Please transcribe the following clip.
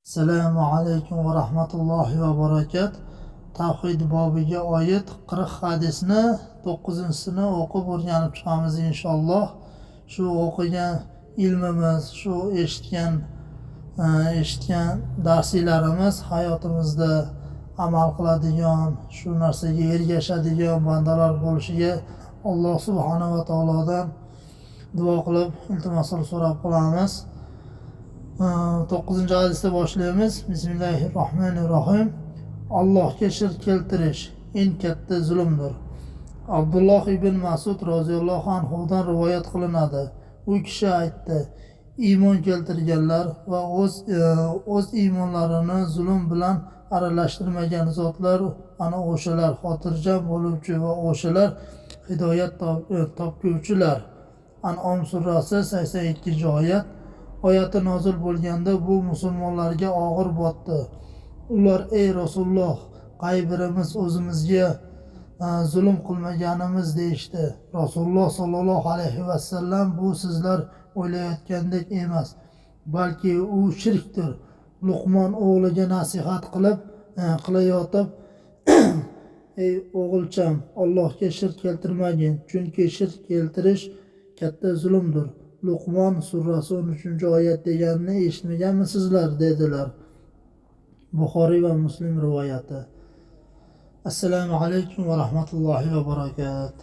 Assalomu alaykum va rahmatullohi va barakat. Tavhid bobiga oid 40 hadisni 9-sini o'qib o'rganib chiqamiz inshaalloh. Shu o'qigan ilmimiz, shu eshitgan darslarimiz hayotimizda amal qiladigan, shu narsaga ergashadigan bandalar bo'lishiga Alloh subhanahu va taolodan duo qilib iltimosul so'rab qolamiz. 9-hadisda boshlaymiz. Bismillahirrohmanirrohim. Allohga shirk keltirish eng katta zulmdir. Abdulloh ibn Mas'ud roziyallohu anhudan rivoyat qilinadi. U kishi aytdi: iymon keltirganlar va o'z iymonlarini zulm bilan aralashtirmagan zotlar ana o'shalar xotirjam bo'luvchi va o'shalar hidoyat topguvchilar. An'om surasi 82-oyat. Oyati nozil bo'lganda bu musulmonlarga og'ir botdi. Ular: ey Rasululloh, qay birimiz o'zimizga zulm qilmaganimiz deyishdi. Rasululloh sollallohu alayhi vasallam: bu sizlar o'ylayotgandek emas, balki u shirkdir. Luqmon o'g'liga nasihat qilayotib ey o'g'ilcham, Allohga shirk keltirmagin, chunki shirk keltirish katta zulmdir. Luqmon surasi 13-oyat deganini eshitmaganmisizlar dedilar. Buxoriy va Muslim rivoyati. Assalomu alaykum va rahmatullohi va barakat.